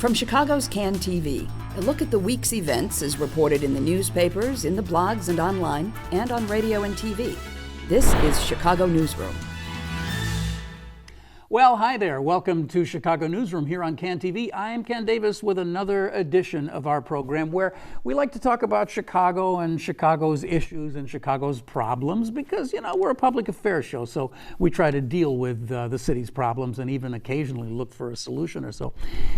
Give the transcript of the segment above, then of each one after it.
From Chicago's CAN TV, a look at the week's events is reported in the newspapers, in the blogs and online, and on radio and TV. This is Chicago Newsroom. Well, hi there. Welcome to Chicago Newsroom here on CAN TV. I'm Ken Davis with another edition of our program where we like to talk about Chicago and Chicago's issues and Chicago's problems because, you know, we're a public affairs show, so we try to deal with the city's problems and even occasionally look for a solution or so.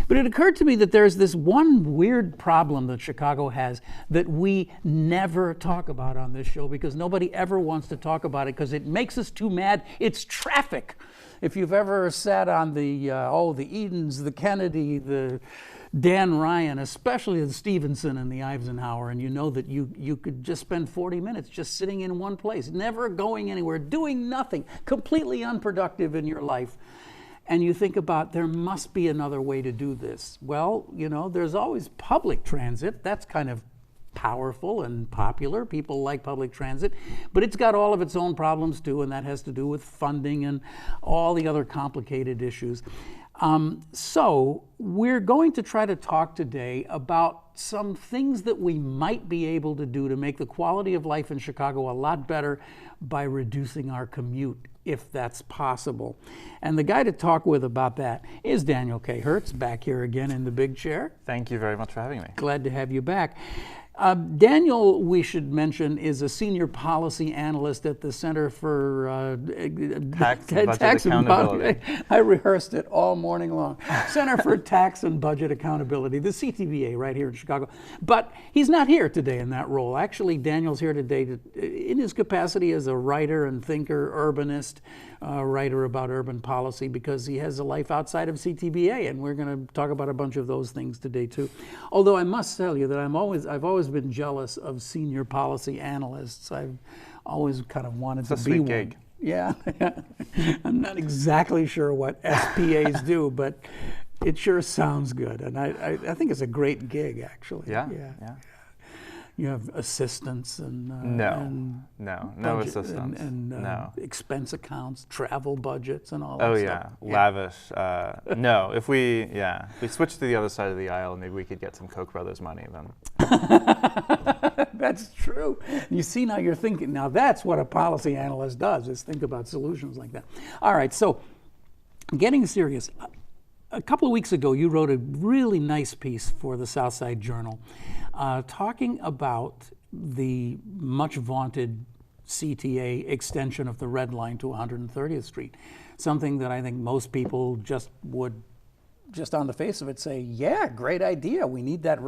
But it occurred to me that there's this one weird problem that Chicago has that we never talk about on this show because nobody ever wants to talk about it because it makes us too mad. It's traffic. If you've ever sat on the Edens, the Kennedy, the Dan Ryan, especially the Stevenson and the Eisenhower, and you know that you could just spend 40 minutes just sitting in one place, never going anywhere, doing nothing, completely unproductive in your life. And you think about there must be another way to do this. Well, you know, there's always public transit. That's kind of powerful and popular. People like public transit, but it's got all of its own problems too, and that has to do with funding and all the other complicated issues. So we're going to try to talk today about some things that we might be able to do to make the quality of life in Chicago a lot better by reducing our commute, if that's possible. And the guy to talk with about that is Daniel Kay Hertz, back here again in the big chair. Thank you very much for having me. Glad to have you back. Daniel, we should mention, is a senior policy analyst at the Center for Tax and Budget Accountability. I rehearsed it all morning long. Center for Tax and Budget Accountability, the CTBA right here in Chicago. But he's not here today in that role. Actually, Daniel's here today in his capacity as a writer and thinker, urbanist, writer about urban policy, because he has a life outside of CTBA, and we're going to talk about a bunch of those things today too. Although I must tell you that I've always been jealous of senior policy analysts. I've always kind of wanted to be one. Gig. Yeah, I'm not exactly sure what SPAs do, but it sure sounds good, and I think it's a great gig actually. Yeah. You have assistants and no assistants and no expense accounts, travel budgets, and all that stuff. Lavish. No, if we switch to the other side of the aisle, maybe we could get some Koch brothers money then. That's true. You see, now you're thinking. Now that's what a policy analyst does: is think about solutions like that. All right, so getting serious. A couple of weeks ago, you wrote a really nice piece for the Southside Journal talking about the much vaunted CTA extension of the Red Line to 130th Street, something that I think most people just on the face of it say, yeah, great idea. We need that.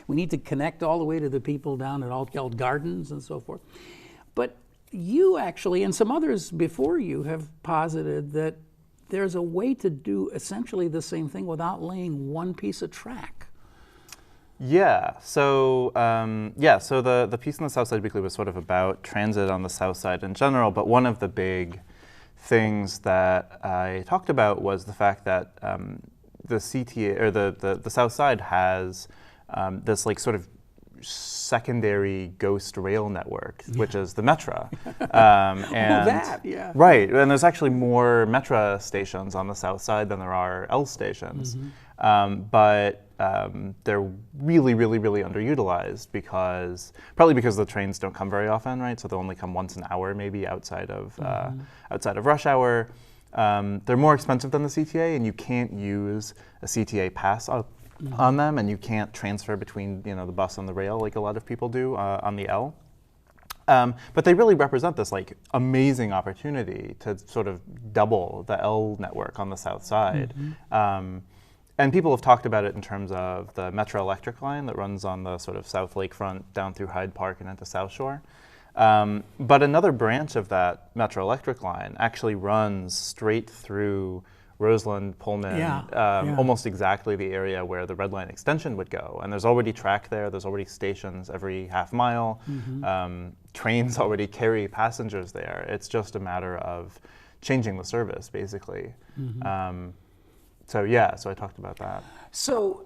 We need to connect all the way to the people down at Altgeld Gardens and so forth. But you actually, and some others before you, have posited that there's a way to do essentially the same thing without laying one piece of track. Yeah. So the piece in the Southside Weekly was sort of about transit on the South Side in general, but one of the big things that I talked about was the fact that the CTA or the South Side has this like sort of secondary ghost rail network, which is the Metra. Right, and there's actually more Metra stations on the South Side than there are L stations. Mm-hmm. But they're really underutilized probably because the trains don't come very often, right? So they'll only come once an hour, maybe outside of rush hour. They're more expensive than the CTA, and you can't use a CTA pass on them, and you can't transfer between the bus and the rail like a lot of people do on the L. But they really represent this like amazing opportunity to sort of double the L network on the South Side. Mm-hmm. And people have talked about it in terms of the Metra electric line that runs on the sort of South Lakefront down through Hyde Park and into South Shore. But another branch of that Metra electric line actually runs straight through Roseland, Pullman, almost exactly the area where the Red Line extension would go. And there's already track there, there's already stations every half mile. Mm-hmm. Trains already carry passengers there. It's just a matter of changing the service, basically. Mm-hmm. So I talked about that. So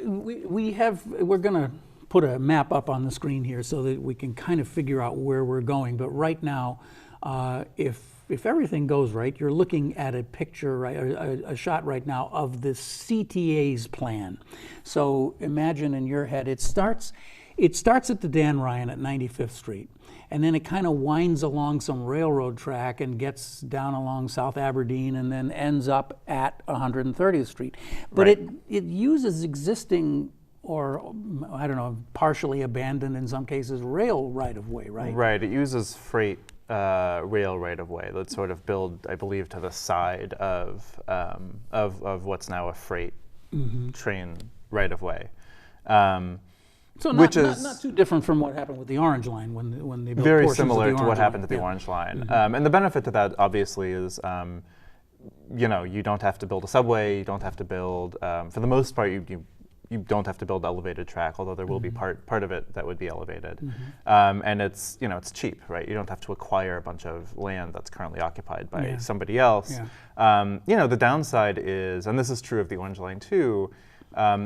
we're gonna put a map up on the screen here so that we can kind of figure out where we're going. But right now, if if everything goes right, you're looking at a picture, right, a shot right now of the CTA's plan. So imagine in your head, it starts at the Dan Ryan at 95th Street, and then it kind of winds along some railroad track and gets down along South Aberdeen and then ends up at 130th Street. But Right. it uses existing, or I don't know, partially abandoned in some cases, rail right-of-way, right? Right. It uses freight rail right-of-way that's sort of built, I believe, to the side of what's now a freight train right-of-way. So Which not is too different from what happened with the Orange Line when they built very portions similar of the to what Orange happened to Line. the Orange Line. And the benefit to that, obviously, is you don't have to build a subway. You don't have to build, for the most part, you don't have to build elevated track, although there will be part of it that would be elevated. And it's cheap, right? You don't have to acquire a bunch of land that's currently occupied by somebody else. The downside is, and this is true of the Orange Line too,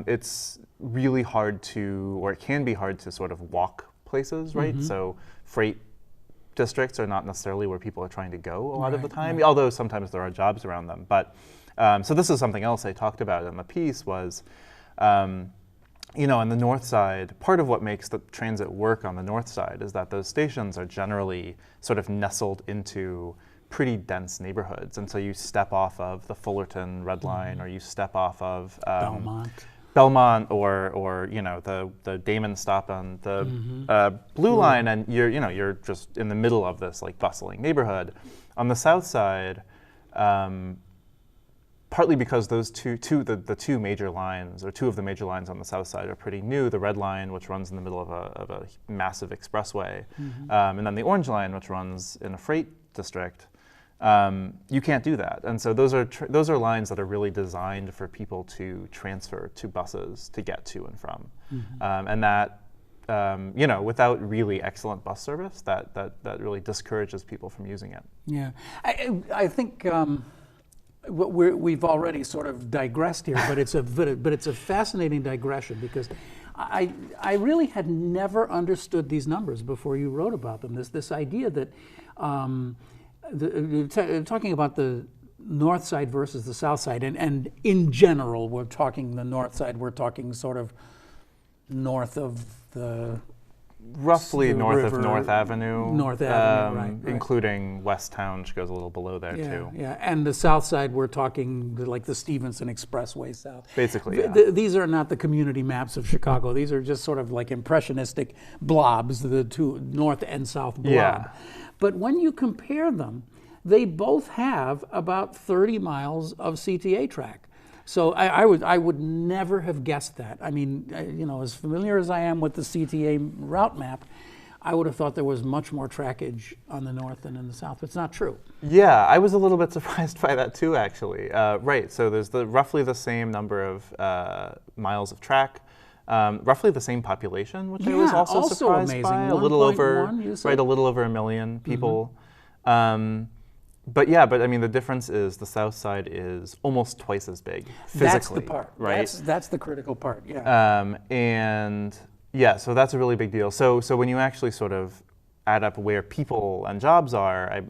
it's really hard to, or it can be hard to sort of walk places, right? So freight districts are not necessarily where people are trying to go a lot of the time, although sometimes there are jobs around them. But so this is something else I talked about in the piece was, on the north side, part of what makes the transit work on the north side is that those stations are generally sort of nestled into pretty dense neighborhoods. And so you step off of the Fullerton Red Line, or you step off of Belmont, or the Damon stop on the Blue Line, and you're just in the middle of this like bustling neighborhood. On the south side, partly because those the two major lines, or two of the major lines on the south side, are pretty new. The Red Line, which runs in the middle of a massive expressway, and then the Orange Line, which runs in a freight district. You can't do that, and so those are lines that are really designed for people to transfer to buses to get to and from, and that without really excellent bus service, that really discourages people from using it. Yeah, I think we've already sort of digressed here, but it's a fascinating digression, because I really had never understood these numbers before you wrote about them. This idea that talking about the north side versus the south side, and in general, we're talking the north side, we're talking sort of north of the roughly north river, of North Avenue. North Avenue, right. Including West Town, which goes a little below there too. Yeah, and the south side, we're talking like the Stevenson Expressway south. Basically, These are not the community maps of Chicago. These are just sort of like impressionistic blobs, the two north and south blob. Yeah. But when you compare them, they both have about 30 miles of CTA track. So I would never have guessed that. I mean, as familiar as I am with the CTA route map, I would have thought there was much more trackage on the north than in the south. It's not true. Yeah, I was a little bit surprised by that too, actually. Right, so there's roughly the same number of miles of track, roughly the same population, which I was also surprised amazing. by. 1. A little over, 1, you said? right, a little over 1 million people. But I mean, the difference is the south side is almost twice as big physically. That's the part, right? That's the critical part, yeah. And yeah, so that's a really big deal. So when you actually sort of add up where people and jobs are,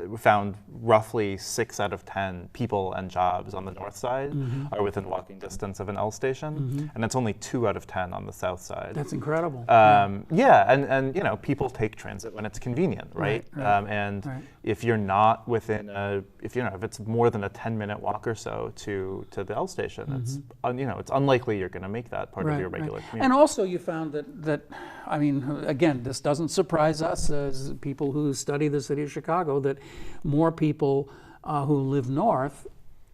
we found roughly 6 out of 10 people and jobs on the north side are within walking distance of an L station, and it's only 2 out of 10 on the south side. That's incredible. Yeah, and people take transit when it's convenient, right? Right. If you're not within if it's more than a 10-minute walk or so to the L station, it's unlikely you're going to make that part of your regular commute. And also, you found that I mean, again, this doesn't surprise us as people who study the city of Chicago, that more people who live north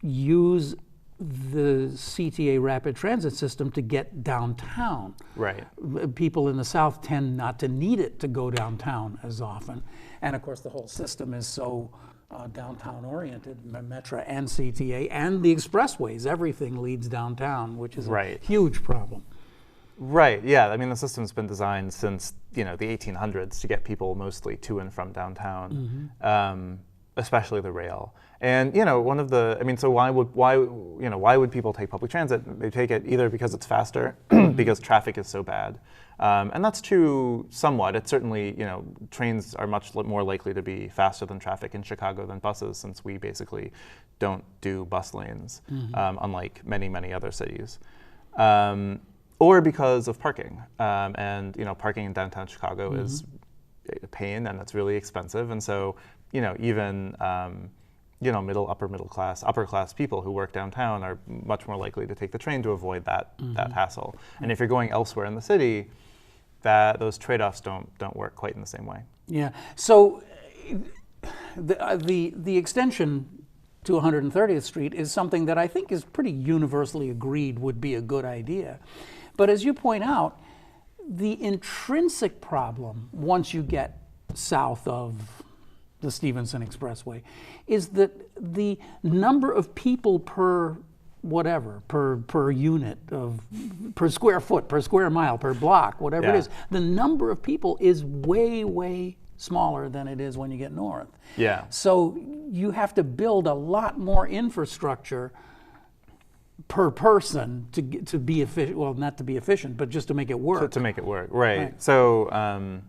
use the CTA rapid transit system to get downtown. Right. People in the south tend not to need it to go downtown as often. And of course, the whole system is so downtown oriented, Metra and CTA and the expressways, everything leads downtown, which is a huge problem. Right, yeah, I mean, the system's been designed since, the 1800s to get people mostly to and from downtown. especially the rail. And one of the, so why would people take public transit? They take it either because it's faster, because traffic is so bad, and that's true somewhat. It's certainly, trains are much more likely to be faster than traffic in Chicago than buses, since we basically don't do bus lanes, unlike many other cities. Or because of parking, and parking in downtown Chicago is a pain, and it's really expensive, and so even upper class people who work downtown are much more likely to take the train to avoid that hassle. And if you're going elsewhere in the city, those trade-offs don't work quite in the same way. Yeah. So the extension to 130th Street is something that I think is pretty universally agreed would be a good idea. But as you point out, the intrinsic problem once you get south of the Stevenson Expressway is that the number of people per unit per square foot, per square mile, per block, whatever it is, the number of people is way smaller than it is when you get north. Yeah. So you have to build a lot more infrastructure per person to be efficient. Well, not to be efficient, but just to make it work. To make it work, right. So.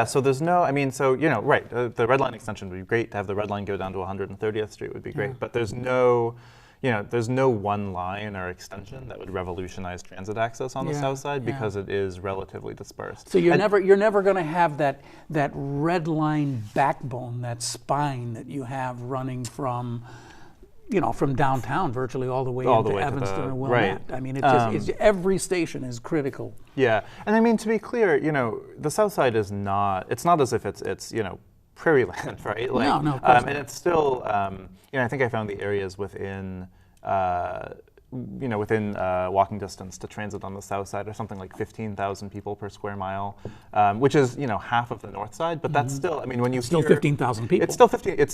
So there's no, the Red Line extension would be great. To have the Red Line go down to 130th Street would be great, but there's no one line or extension that would revolutionize transit access on the south side, because it is relatively dispersed. So you're never going to have that Red Line backbone, that spine that you have running from downtown virtually all the way into Evanston or Wilmette. Right. I mean, it's every station is critical. Yeah, and to be clear, the South Side is not. It's not as if it's prairie land, right? Like, no, of course not. And it's still. I think I found the areas within. Within walking distance to transit on the south side are something like 15,000 people per square mile, which is half of the north side. But that's still, when you still 15,000 people. It's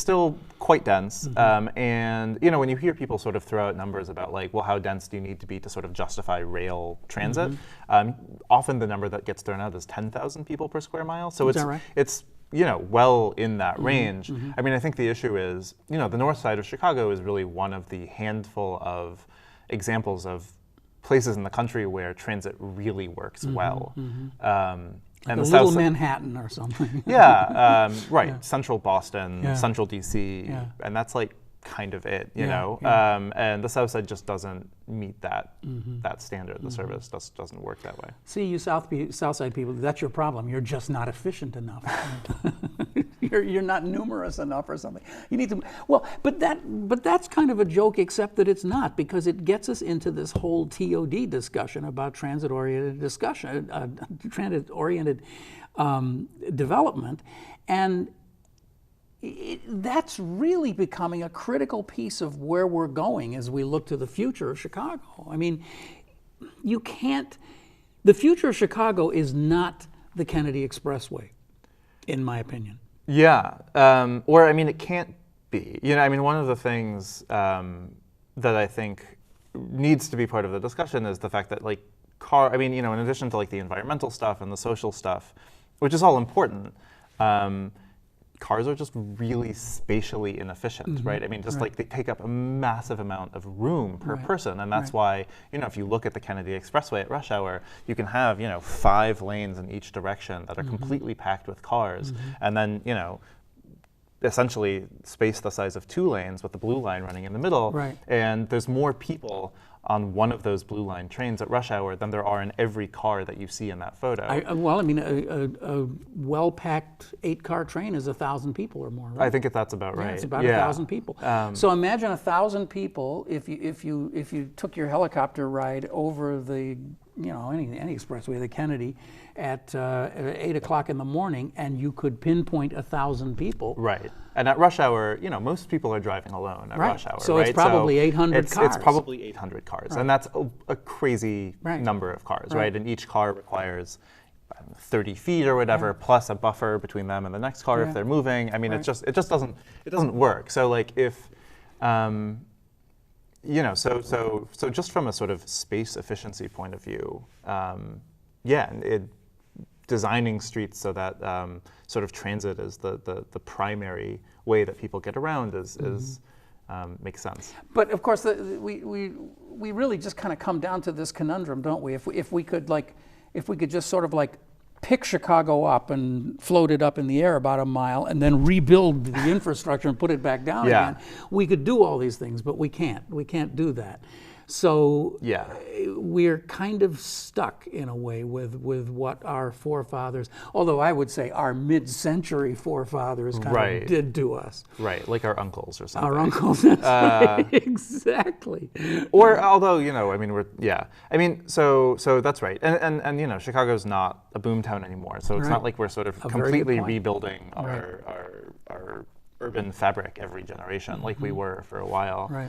still quite dense. And when you hear people sort of throw out numbers about how dense do you need to be to sort of justify rail transit? Often the number that gets thrown out is 10,000 people per square mile. So is that right? It's well in that range. I think the issue is, the north side of Chicago is really one of the handful of examples of places in the country where transit really works well. And the little Manhattan or something. Right. Yeah. Central Boston, Central DC, and that's kind of it, you know. And the South Side just doesn't meet that that standard. The service doesn't work that way. See, you South Side people, that's your problem. You're just not efficient enough. You're not numerous enough or something. You need to, well, but that's kind of a joke, except that it's not, because it gets us into this whole TOD discussion about transit-oriented development, and that's really becoming a critical piece of where we're going as we look to the future of Chicago. I mean, the future of Chicago is not the Kennedy Expressway, in my opinion. Yeah, or it can't be. One of the things that I think needs to be part of the discussion is the fact that in addition to the environmental stuff and the social stuff, which is all important, cars are just really spatially inefficient, right? They take up a massive amount of room per person, and that's why, if you look at the Kennedy Expressway at rush hour, you can have, 5 lanes in each direction that are completely packed with cars, and then, essentially space the size of 2 lanes with the blue line running in the middle, and there's more people on one of those blue line trains at rush hour than there are in every car that you see in that photo. A well-packed 8-car train is 1,000 people or more, right? I think that's about right. It's about 1,000 people. So imagine 1,000 people if you took your helicopter ride over the any expressway, the Kennedy, at 8 o'clock in the morning, and you could pinpoint 1,000 people. Right. And at rush hour, most people are driving alone at rush hour. So it's probably 800 cars. It's probably 800 cars, and that's a crazy number of cars, right? And each car requires 30 feet or whatever, plus a buffer between them and the next car if they're moving. It just doesn't work. So if so just from a sort of space efficiency point of view, designing streets so that sort of transit is the primary way that people get around is makes sense. But of course, we really just kind of come down to this conundrum, don't we? If we could just sort of like pick Chicago up and float it up in the air about a mile and then rebuild the infrastructure and put it back down again, we could do all these things, but we can't. We can't do that. So we're kind of stuck in a way with what our forefathers, although I would say our mid-century forefathers kind of did to us. Right, like our uncles or something. Our uncles, that's right, exactly. Or although, I mean, so that's right. And Chicago's not a boomtown anymore, so it's not like we're sort of completely rebuilding our urban fabric every generation like we were for a while. Right.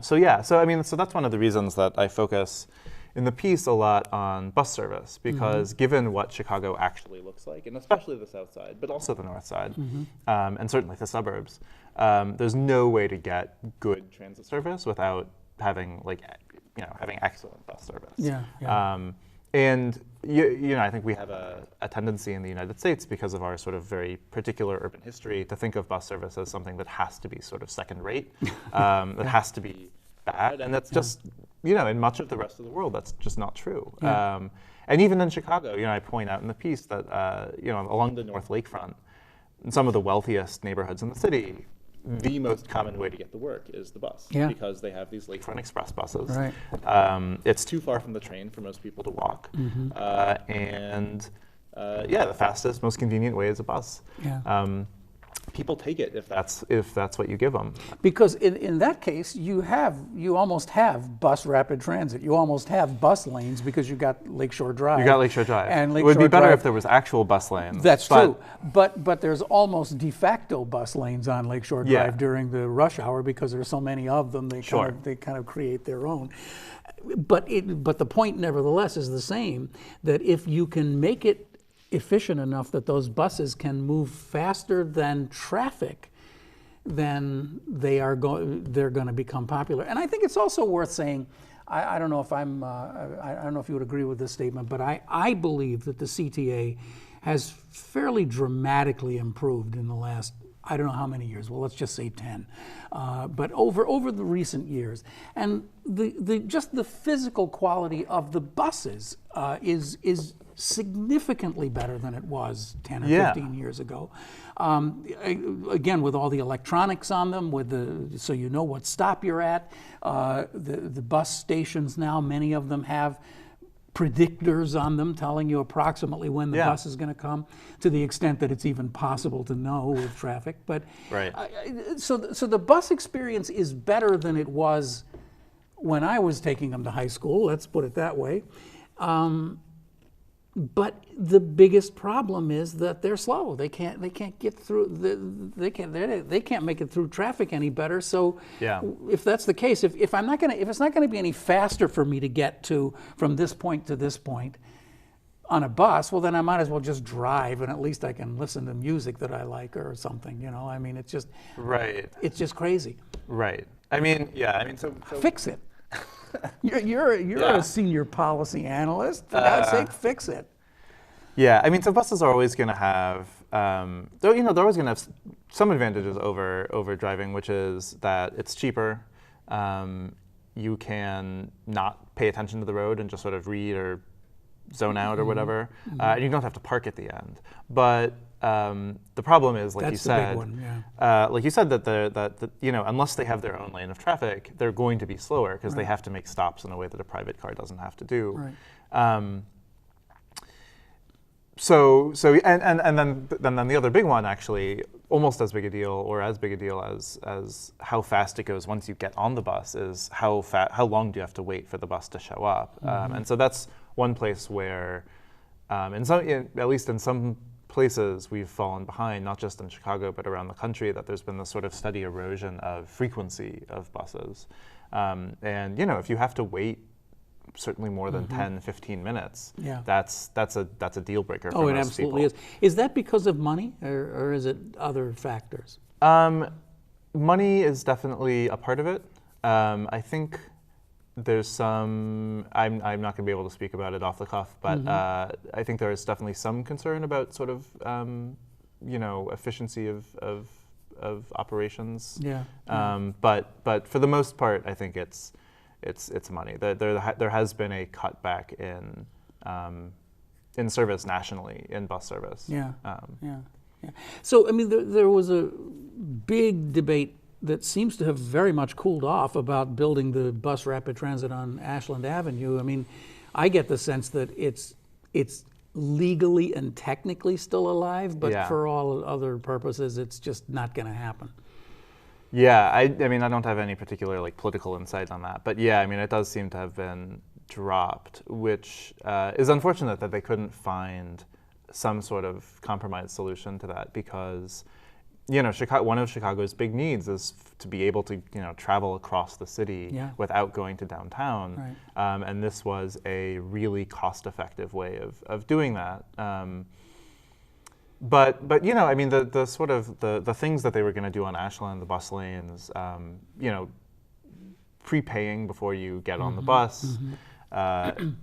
So that's one of the reasons that I focus in the piece a lot on bus service, because given what Chicago actually looks like, and especially the south side, but also the north side, and certainly the suburbs, there's no way to get good transit service without having having excellent bus service. And I think we have a tendency in the United States, because of our sort of very particular urban history, to think of bus service as something that has to be sort of second rate, that has to be bad, and that's just, in much of the rest of the world, that's just not true. And even in Chicago, I point out in the piece that, along the North Lakefront, in some of the wealthiest neighborhoods in the city, the most common way to get to work is the bus, because they have these Lakefront Express buses. Right. It's too far from the train for most people to walk, and the fastest, most convenient way is a bus. People take it if that's what you give them. Because in that case, you almost have bus rapid transit. You almost have bus lanes because you got Lakeshore Drive. You got Lakeshore Drive. And Lakeshore it would be better Drive, if there was actual bus lanes. That's true. But there's almost de facto bus lanes on Lakeshore Drive during the rush hour, because there's so many of them. They kind of create their own. But the point, nevertheless, is the same, that if you can make it efficient enough that those buses can move faster than traffic, then they're going to become popular. And I think it's also worth saying, I don't know if I don't know if you would agree with this statement, but I believe that the CTA has fairly dramatically improved in the last, I don't know how many years. Well, let's just say 10, but over the recent years, and just the physical quality of the buses is significantly better than it was 10 or 15 years ago. Again, with all the electronics on them, so you know what stop you're at. The bus stations now, many of them have predictors on them telling you approximately when the bus is going to come, to the extent that it's even possible to know with traffic. But so the bus experience is better than it was when I was taking them to high school. Let's put it that way. But the biggest problem is that they're slow. They can't get through. They can't make it through traffic any better. So if that's the case, if it's not going to be any faster for me to get from this point to this point on a bus, well, then I might as well just drive, and at least I can listen to music that I like or something. I mean, it's just It's just crazy. Right. I mean, so fix it. You're a senior policy analyst. For God's sake, fix it. Yeah, I mean, so buses are always going to have, they're always going to have some advantages over driving, which is that it's cheaper. You can not pay attention to the road and just sort of read or zone out or whatever, and you don't have to park at the end. But the problem is, like you said, that unless they have their own lane of traffic, they're going to be slower because they have to make stops in a way that a private car doesn't have to do. Right. And then the other big one, actually, almost as big a deal or as big a deal as how fast it goes once you get on the bus, is how long do you have to wait for the bus to show up? And so that's one place where, at least in some places, we've fallen behind, not just in Chicago but around the country, that there's been this sort of steady erosion of frequency of buses. And if you have to wait certainly more than 10, 15 minutes, that's a deal breaker for most people. Oh, it absolutely is. Is that because of money, or is it other factors? Money is definitely a part of it. I think There's some, I'm not going to be able to speak about it off the cuff, but I think there is definitely some concern about sort of, efficiency of operations. Yeah. But for the most part, I think it's money. There has been a cutback in service nationally, in bus service. Yeah. So, I mean, there was a big debate that seems to have very much cooled off about building the bus rapid transit on Ashland Avenue. I mean, I get the sense that it's legally and technically still alive, but for all other purposes, it's just not going to happen. Yeah, I mean, I don't have any particular political insight on that, but yeah, I mean, it does seem to have been dropped, which is unfortunate that they couldn't find some sort of compromise solution to that, because one of Chicago's big needs is to be able to travel across the city without going to downtown, and this was a really cost-effective way of doing that. But I mean, the sort of the things that they were going to do on Ashland, the bus lanes, prepaying before you get on the bus,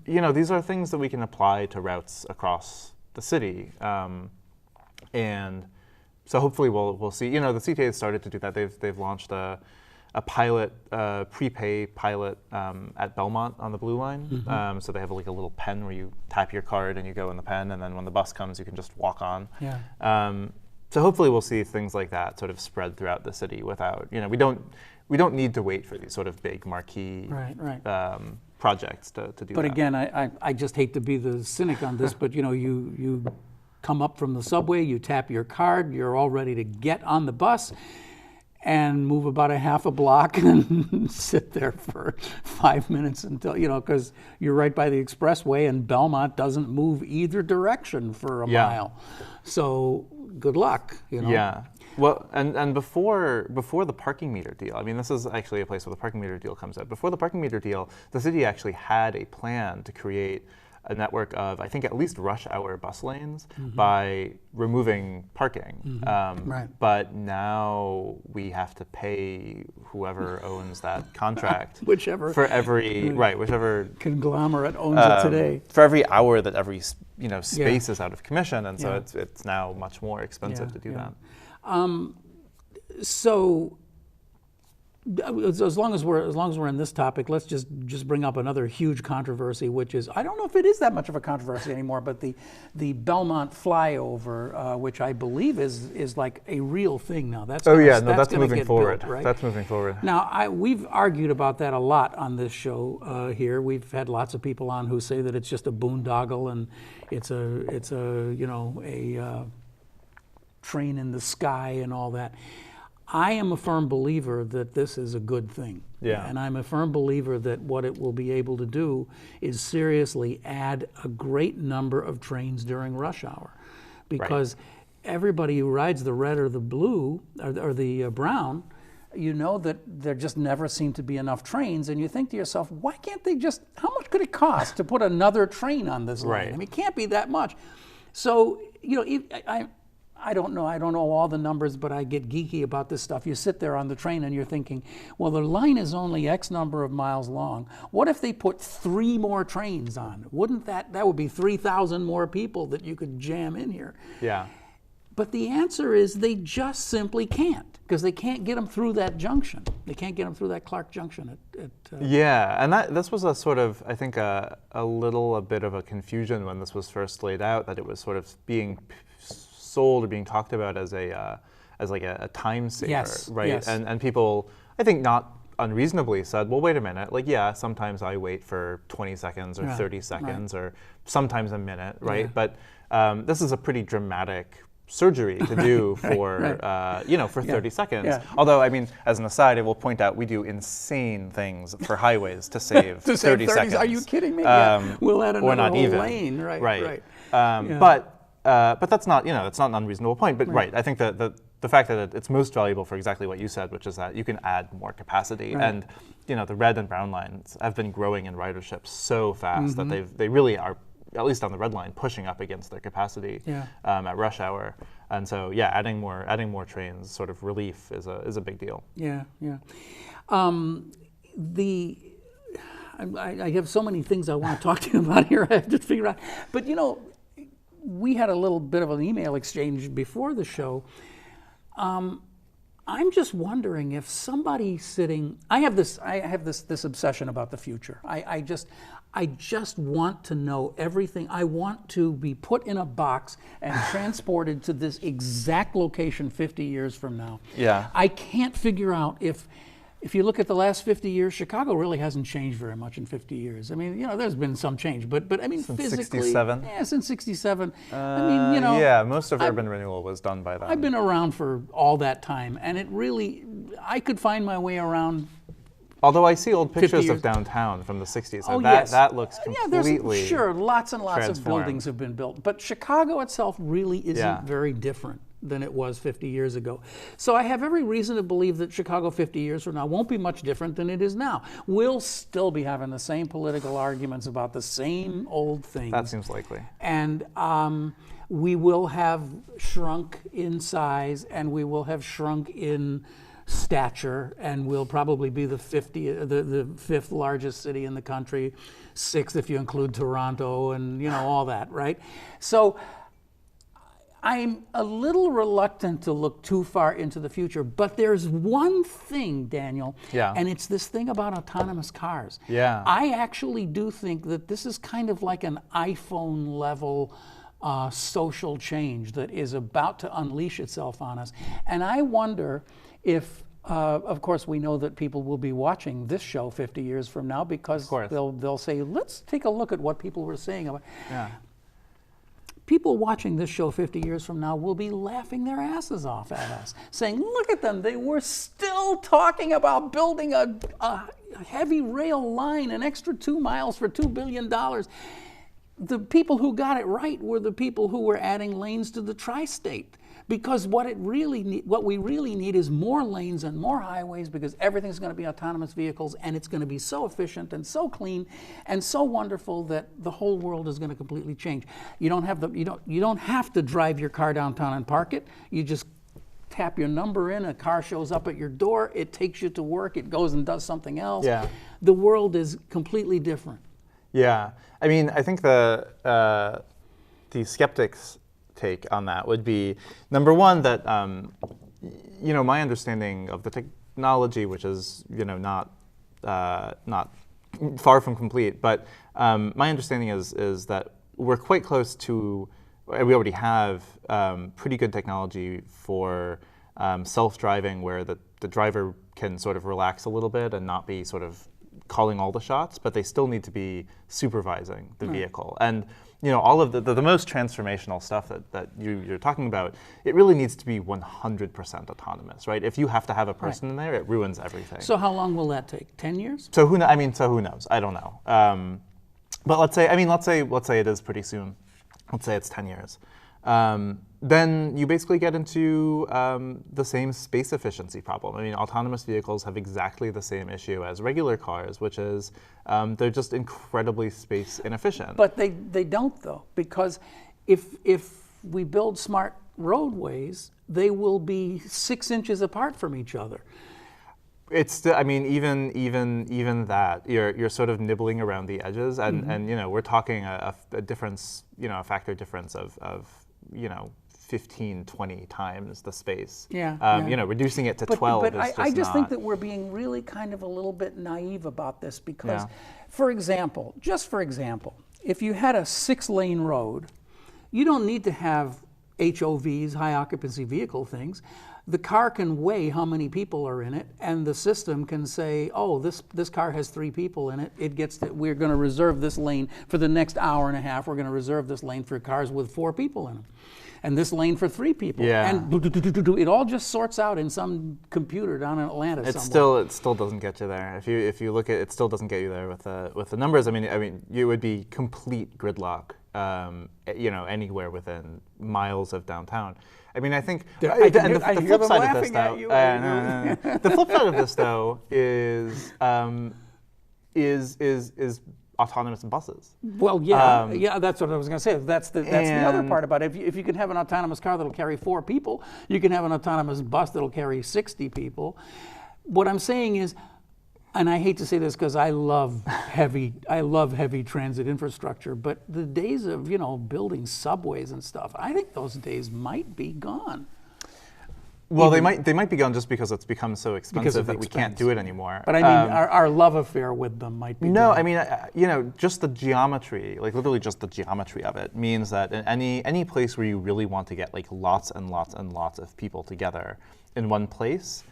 these are things that we can apply to routes across the city, and so hopefully we'll see. The CTA has started to do that. They've launched a pilot, prepay pilot at Belmont on the Blue Line. So they have a little pen where you tap your card and you go in the pen, and then when the bus comes, you can just walk on. So hopefully we'll see things like that sort of spread throughout the city without, we don't need to wait for these sort of big marquee projects to do that. But again, I just hate to be the cynic on this, but you come up from the subway, you tap your card, you're all ready to get on the bus and move about a half a block and sit there for 5 minutes until, because you're right by the expressway and Belmont doesn't move either direction for a mile. So good luck, Yeah. Well, and before the parking meter deal, I mean, this is actually a place where the parking meter deal comes out. Before the parking meter deal, the city actually had a plan to create a network of, I think, at least rush hour bus lanes by removing parking. But now we have to pay whoever owns that contract. Whichever. For every, whichever conglomerate owns it today. For every hour that every space is out of commission, and so it's now much more expensive to do that. So as long as we're in this topic, let's just bring up another huge controversy, which is, I don't know if it is that much of a controversy anymore, but the Belmont flyover, which I believe is like a real thing now. That's moving forward. Built, right? That's moving forward. Now, we've argued about that a lot on this show here. We've had lots of people on who say that it's just a boondoggle and it's a train in the sky and all that. I am a firm believer that this is a good thing. Yeah. And I'm a firm believer that what it will be able to do is seriously add a great number of trains during rush hour. Because everybody who rides the red or the blue or the brown, that there just never seem to be enough trains, and you think to yourself, why can't they just, how much could it cost to put another train on this line? I mean, it can't be that much. So, I don't know all the numbers, but I get geeky about this stuff. You sit there on the train and you're thinking, well, the line is only X number of miles long. What if they put 3 more trains on? Wouldn't that would be 3,000 more people that you could jam in here? Yeah. But the answer is they just simply can't, because they can't get them through that junction. They can't get them through that Clark Junction. And this was a sort of, I think, a bit of a confusion when this was first laid out, that it was sort of being sold or being talked about as a time saver, right? Yes. And people, I think, not unreasonably said, well, wait a minute, sometimes I wait for 20 seconds or 30 seconds or sometimes a minute, right? But this is a pretty dramatic surgery to do for 30 seconds. Yeah. Although, I mean, as an aside, I will point out we do insane things for highways to save 30 seconds. Are you kidding me? We'll add another whole lane, right. But that's not, that's not an unreasonable point. But I think that the fact that it's most valuable for exactly what you said, which is that you can add more capacity. And the red and brown lines have been growing in ridership so fast that they really are, at least on the red line, pushing up against their capacity at rush hour. And so adding more trains, sort of relief, is a big deal. I have so many things I want to talk to you about here. I have to figure out. But we had a little bit of an email exchange before the show. I'm just wondering if somebody sitting. I have this obsession about the future. I just want to know everything. I want to be put in a box and transported to this exact location 50 years from now. Yeah. I can't figure out if you look at the last 50 years, Chicago really hasn't changed very much in 50 years. I mean, there's been some change, but I mean, since physically, 67? Yeah, since 67. Yeah, most of urban renewal was done by then. I've been around for all that time, and I could find my way around. Although I see old pictures of downtown from the 60s, and that looks completely sure, lots and lots of transformed. buildings have been built, but Chicago itself really isn't very different than it was 50 years ago. So I have every reason to believe that Chicago 50 years from now won't be much different than it is now. We'll still be having the same political arguments about the same old things. That seems likely. And we will have shrunk in size, and we will have shrunk in stature, and we'll probably be the fifth largest city in the country, sixth if you include Toronto, and all that, right? So I'm a little reluctant to look too far into the future, but there's one thing, Daniel, and it's this thing about autonomous cars. Yeah. I actually do think that this is kind of like an iPhone level social change that is about to unleash itself on us. And I wonder if, of course, we know that people will be watching this show 50 years from now because they'll say, let's take a look at what people were saying about. Yeah. People watching this show 50 years from now will be laughing their asses off at us, saying, look at them, they were still talking about building a heavy rail line, an extra 2 miles for $2 billion. The people who got it right were the people who were adding lanes to the tri-state. Because what we really need is more lanes and more highways, because everything's going to be autonomous vehicles, and it's going to be so efficient and so clean and so wonderful that the whole world is going to completely change. You don't have to drive your car downtown and park it. You just tap your number in, a car shows up at your door, it takes you to work, it goes and does something else. Yeah. The world is completely different. Yeah, I mean, I think the skeptics' take on that would be, number one, that my understanding of the technology, which is not far from complete, but my understanding is that we're quite close to. We already have pretty good technology for self-driving, where the driver can sort of relax a little bit and not be sort of calling all the shots, but they still need to be supervising the vehicle. And all of the most transformational stuff that you're talking about, it really needs to be 100% autonomous, right? If you have to have a person in there, it ruins everything. So how long will that take? 10 years? So who knows? I don't know. But let's say it is pretty soon. Let's say it's 10 years. Then you basically get into the same space efficiency problem. I mean, autonomous vehicles have exactly the same issue as regular cars, which is they're just incredibly space inefficient. But they don't, though, because if we build smart roadways, they will be 6 inches apart from each other. It's still, I mean, even that, you're sort of nibbling around the edges, and we're talking a difference, a factor difference of 15, 20 times the space. Reducing it to 12 but is just I just not. think that we're being really kind of a little bit naive about this because, for example, if you had a 6-lane road, you don't need to have HOVs, high occupancy vehicle things. The car can weigh how many people are in it, and the system can say, oh, this car has 3 people in it. We're going to reserve this lane for the next hour and a half. We're going to reserve this lane for cars with 4 people in them, and this lane for 3 people. Yeah. And it all just sorts out in some computer down in Atlanta It somewhere. still doesn't get you there. If you look at it, still doesn't get you there with the numbers. I mean, you would be complete gridlock. Anywhere within miles of downtown. I mean, I think the flip side of this, though. The flip side of this, though, is autonomous buses. Well, that's what I was going to say. That's the other part about it. If you can have an autonomous car that'll carry 4 people, you can have an autonomous bus that'll carry 60 people. What I'm saying is, And I hate to say this because I love heavy transit infrastructure, but the days of, building subways and stuff, I think those days might be gone. Well, they might be gone just because it's become so expensive that we can't do it anymore. But I mean, our love affair with them might be No, gone. I mean, just the geometry, like literally just the geometry of it means that in any place where you really want to get like lots and lots and lots of people together in one place,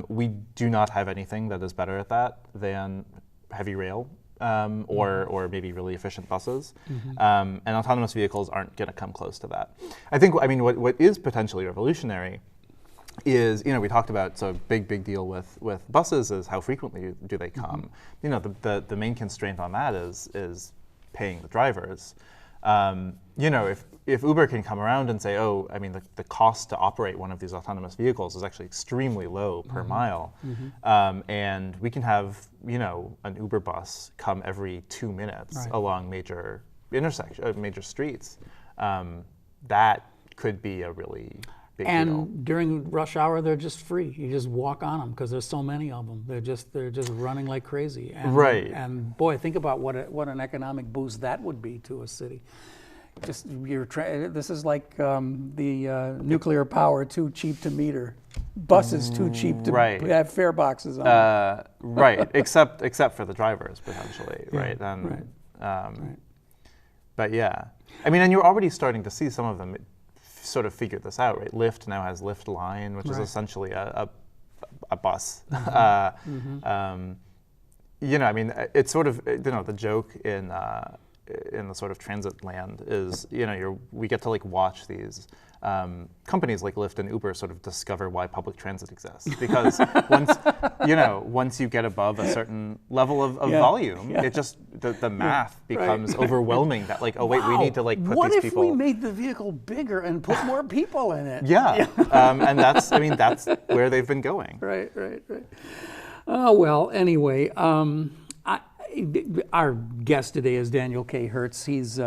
we do not have anything that is better at that than heavy rail or maybe really efficient buses. And autonomous vehicles aren't going to come close to that. I mean, what is potentially revolutionary is, we talked about, so big deal with buses is how frequently do they come. The main constraint on that is paying the drivers. If Uber can come around and say, the cost to operate one of these autonomous vehicles is actually extremely low per mile, and we can have, an Uber bus come every 2 minutes along major streets, that could be a really big deal. And during rush hour, they're just free. You just walk on them because there's so many of them. They're just running like crazy. And, right. And boy, think about what an economic boost that would be to a city. This is like the nuclear power, too cheap to meter. Buses too cheap to have fare boxes on. Right. Except for the drivers potentially. Yeah. Right. And, But yeah, I mean, and you're already starting to see some of them sort of figured this out, right? Lyft now has Lyft Line, which is essentially a bus. I mean, it's sort of, the joke in the sort of transit land is, we get to like watch these companies like Lyft and Uber sort of discover why public transit exists. Because once you get above a certain level of volume, it just, the math becomes overwhelming that like, we need to like put these people. What if we made the vehicle bigger and put more people in it? And that's where they've been going. Right. Oh, well, anyway, our guest today is Daniel Kay Hertz. He's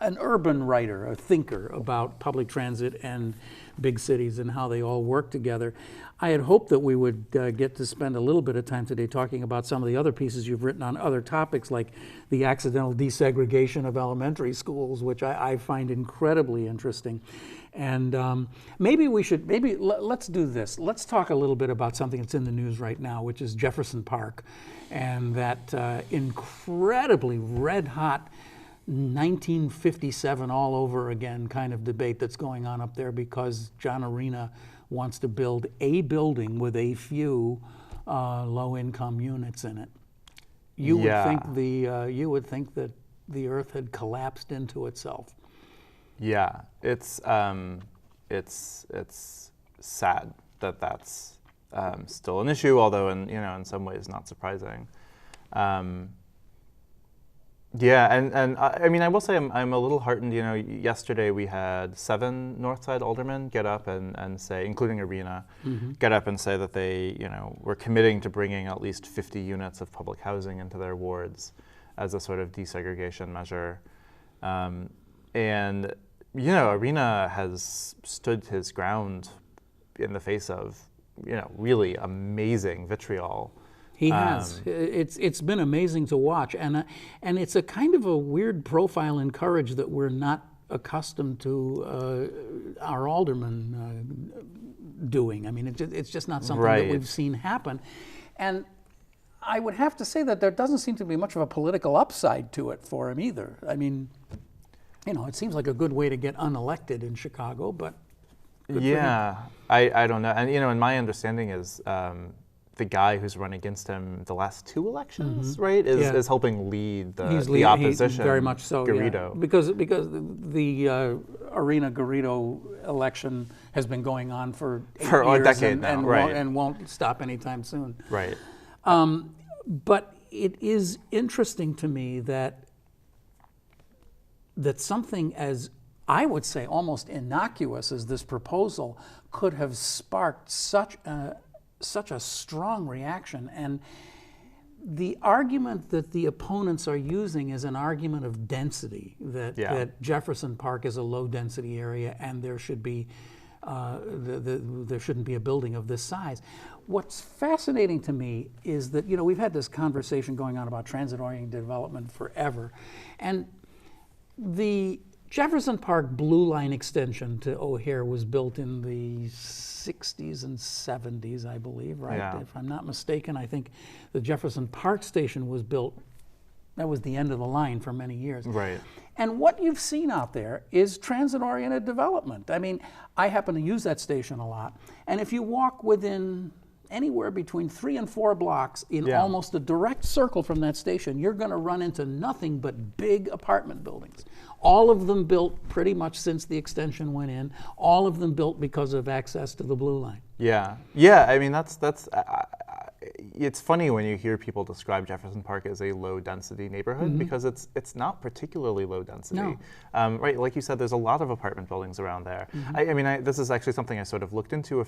an urban writer, a thinker about public transit and big cities and how they all work together. I had hoped that we would get to spend a little bit of time today talking about some of the other pieces you've written on other topics, like the accidental desegregation of elementary schools, which I find incredibly interesting. And let's do this. Let's talk a little bit about something that's in the news right now, which is Jefferson Park, and that incredibly red-hot 1957 all over again kind of debate that's going on up there because John Arena wants to build a building with a few low-income units in it. You would think that the Earth had collapsed into itself. Yeah, it's sad that that's still an issue, although in some ways not surprising. And I mean, I will say I'm a little heartened. Yesterday we had 7 Northside aldermen get up and say, including Arena, get up and say that they, were committing to bringing at least 50 units of public housing into their wards as a sort of desegregation measure. And Arena has stood his ground in the face of, really amazing vitriol. He has. It's been amazing to watch, and it's a kind of a weird profile in courage that we're not accustomed to our aldermen doing. I mean, it's just not something that we've seen happen, and I would have to say that there doesn't seem to be much of a political upside to it for him either. I mean, it seems like a good way to get unelected in Chicago, but I don't know, and and my understanding is. The guy who's run against him the last 2 elections, is helping lead the opposition. Very much so, Garrido. Because the Arena Garrido election has been going on for 8 years a decade now, and won't stop anytime soon. Right. But it is interesting to me that something as, I would say, almost innocuous as this proposal could have sparked such a strong reaction. And the argument that the opponents are using is an argument of density, that Jefferson Park is a low density area and there should be there shouldn't be a building of this size. What's fascinating to me is that, we've had this conversation going on about transit-oriented development forever, and the Jefferson Park Blue Line extension to O'Hare was built in the 60s and 70s, I believe, right? Yeah. If I'm not mistaken, I think the Jefferson Park station was built, that was the end of the line for many years. Right. And what you've seen out there is transit-oriented development. I mean, I happen to use that station a lot, and if you walk within anywhere between 3 and 4 blocks in almost a direct circle from that station, you're going to run into nothing but big apartment buildings. All of them built pretty much since the extension went in. All of them built because of access to the Blue Line. Yeah. I mean, it's funny when you hear people describe Jefferson Park as a low-density neighborhood because it's not particularly low density. No. Right, like you said, there's a lot of apartment buildings around there. I mean, this is actually something I sort of looked into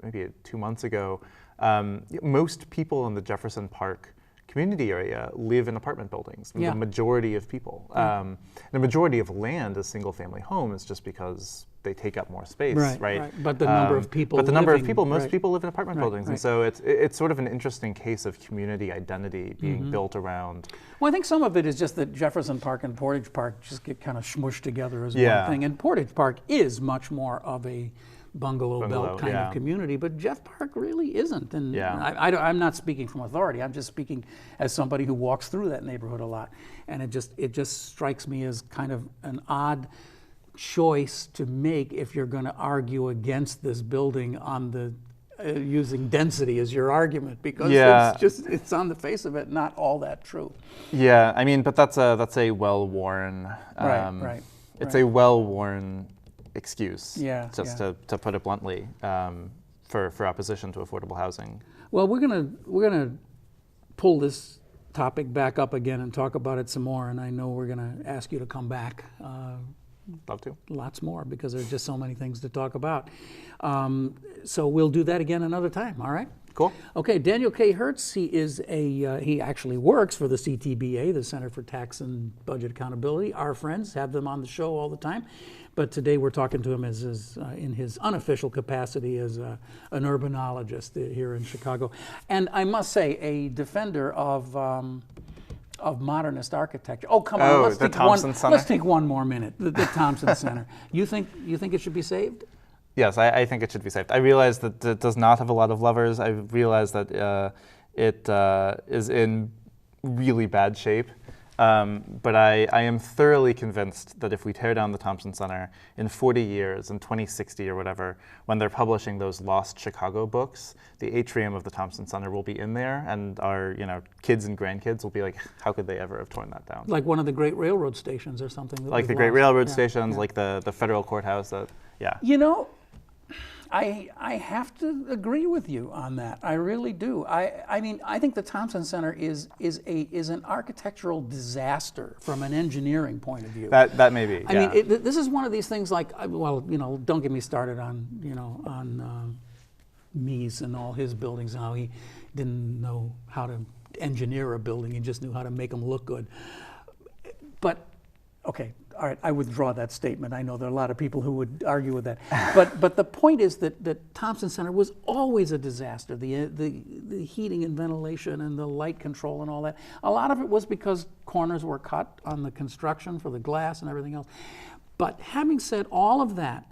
maybe 2 months ago. Most people in the Jefferson Park community area live in apartment buildings. The majority of people. The majority of land is single-family homes just because they take up more space, right? But the number of people most people live in apartment buildings. And so it's sort of an interesting case of community identity being built around. Well, I think some of it is just that Jefferson Park and Portage Park just get kind of smushed together as one thing. And Portage Park is much more of a bungalow belt kind of community, but Jeff Park really isn't. And I'm not speaking from authority. I'm just speaking as somebody who walks through that neighborhood a lot. And it just strikes me as kind of an odd choice to make if you're going to argue against this building on the using density as your argument, because it's on the face of it not all that true. Yeah, I mean, but that's a well-worn it's a well-worn excuse, to put it bluntly, for opposition to affordable housing. Well, we're gonna pull this topic back up again and talk about it some more, and I know we're gonna ask you to come back. Love to. Lots more, because there's just so many things to talk about. So we'll do that again another time. All right. Cool. Okay, Daniel Kay Hertz, he actually works for the CTBA, the Center for Tax and Budget Accountability. Our friends have them on the show all the time, but today we're talking to him in his unofficial capacity as an urbanologist here in Chicago. And I must say, a defender of modernist architecture. Oh, come on, let's take one more minute. The Thompson Center. You think it should be saved? Yes, I think it should be saved. I realize that it does not have a lot of lovers. I realize that it is in really bad shape. But I am thoroughly convinced that if we tear down the Thompson Center in 40 years, in 2060 or whatever, when they're publishing those Lost Chicago books, the atrium of the Thompson Center will be in there, and our kids and grandkids will be like, how could they ever have torn that down? Like one of the great railroad stations or something. Like the great railroad stations, like the federal courthouse. I have to agree with you on that. I really do. I mean, I think the Thompson Center is an architectural disaster from an engineering point of view. That may be. I mean, this is one of these things like, don't get me started on Mies and all his buildings, how he didn't know how to engineer a building, he just knew how to make them look good. But okay, all right, I withdraw that statement. I know there are a lot of people who would argue with that. But the point is that Thompson Center was always a disaster. The heating and ventilation and the light control and all that. A lot of it was because corners were cut on the construction for the glass and everything else. But having said all of that,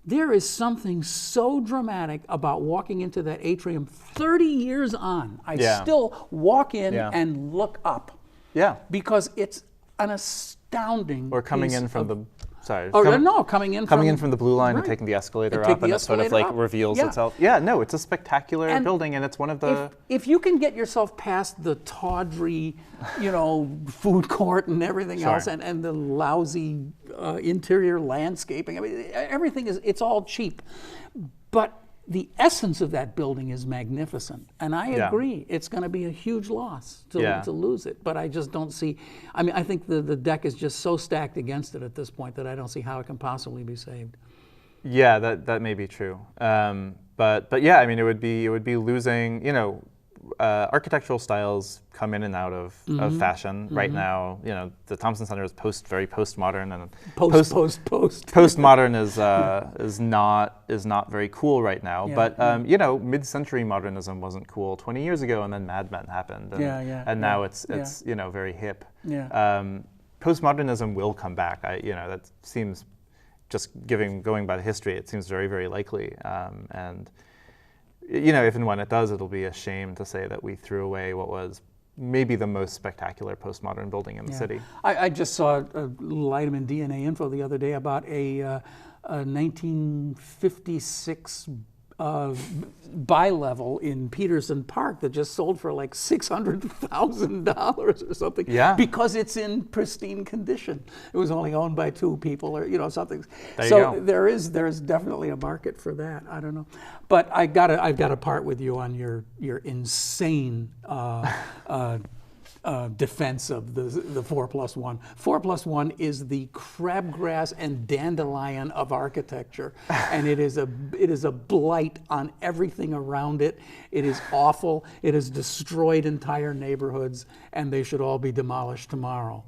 there is something so dramatic about walking into that atrium 30 years on. I still walk in and look up. Yeah. Because it's an astounding. Or coming in from the coming in from the Blue Line and taking the escalator up, and it sort of like reveals itself. Yeah, no, it's a spectacular building, and it's one of the. If you can get yourself past the tawdry, food court and everything else, and the lousy interior landscaping, I mean, everything it's all cheap, but the essence of that building is magnificent, and I agree it's going to be a huge loss to lose it. But I just don't see. I mean, I think the deck is just so stacked against it at this point that I don't see how it can possibly be saved. Yeah, that may be true. But yeah, I mean, it would be losing. architectural styles come in and out of fashion. Right now, the Thompson Center is very postmodern, and postmodern is not very cool right now. Yeah, but mid-century modernism wasn't cool 20 years ago, and then Mad Men happened, and now it's very hip. Yeah. Postmodernism will come back. That seems, just going by the history, it seems very, very likely. And if and when it does, it'll be a shame to say that we threw away what was maybe the most spectacular postmodern building in the city. I just saw a little item in DNA Info the other day about a 1956 bi-level in Peterson Park that just sold for like $600,000 or something. Yeah. Because it's in pristine condition. It was only owned by 2 people, or something. There there is definitely a market for that. I don't know, but I've got to part with you on your insane defense of the 4+1. 4+1 is the crabgrass and dandelion of architecture, and it is a blight on everything around it. It is awful. It has destroyed entire neighborhoods, and they should all be demolished tomorrow.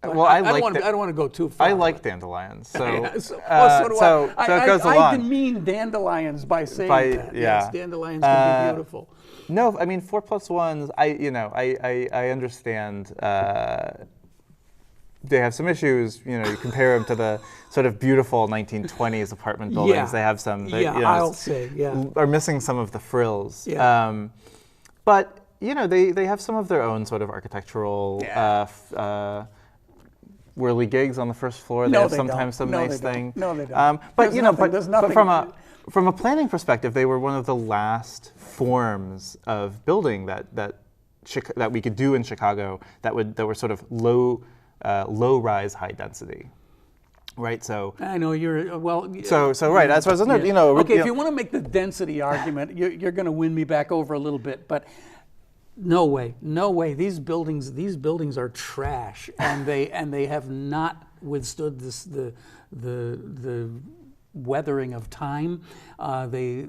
Well, I don't want to go too far. I like dandelions, so so do I. it goes along. I demean dandelions by saying that. Yeah. Yes, dandelions can be beautiful. No, I mean 4+1s. I understand. They have some issues. You compare them to the sort of beautiful 1920s apartment buildings. Yeah. They have some. I'll say, are missing some of the frills. Yeah. But they have some of their own sort of architectural. Whirly gigs on the first floor. They have sometimes some nice thing. No, they don't. But there's nothing. But from a planning perspective, they were one of the last forms of building that we could do in Chicago that were sort of low rise, high density. Right, so I know you're well. So right, that's what I was wondering. Okay, if you want to make the density argument, you're going to win me back over a little bit, but no way. These buildings are trash, and they have not withstood the weathering of time. They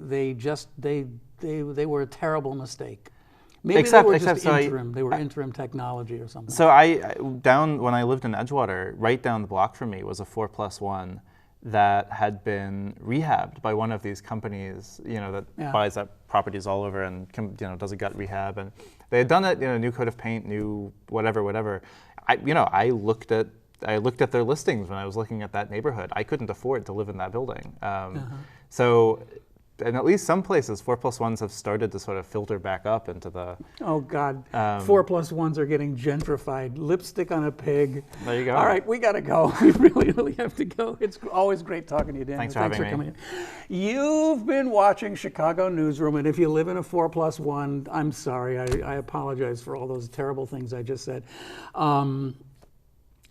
were a terrible mistake. Maybe they were just interim. They were interim technology or something. So when I lived in Edgewater, right down the block from me was a 4+1 that had been rehabbed by one of these companies, that buys up properties all over and does a gut rehab, and they had done it, new coat of paint, new whatever. I looked at their listings when I was looking at that neighborhood. I couldn't afford to live in that building. So, and at least some places, 4+1s have started to sort of filter back up into the. Oh God, 4+1s are getting gentrified. Lipstick on a pig. There you go. All right, we got to go. We really have to go. It's always great talking to you, Dan. Thanks for coming in. You've been watching Chicago Newsroom, and if you live in a 4+1, I'm sorry. I apologize for all those terrible things I just said.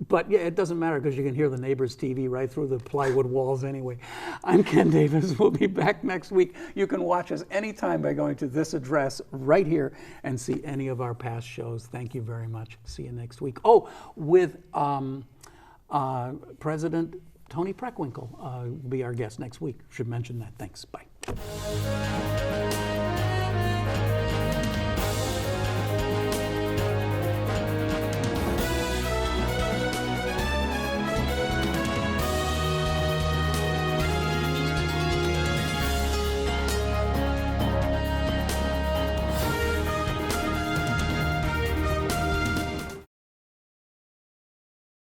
But yeah, it doesn't matter because you can hear the neighbor's TV right through the plywood walls anyway. I'm Ken Davis. We'll be back next week. You can watch us anytime by going to this address right here and see any of our past shows. Thank you very much. See you next week. Oh, with President Tony Preckwinkle will be our guest next week. Should mention that. Thanks. Bye.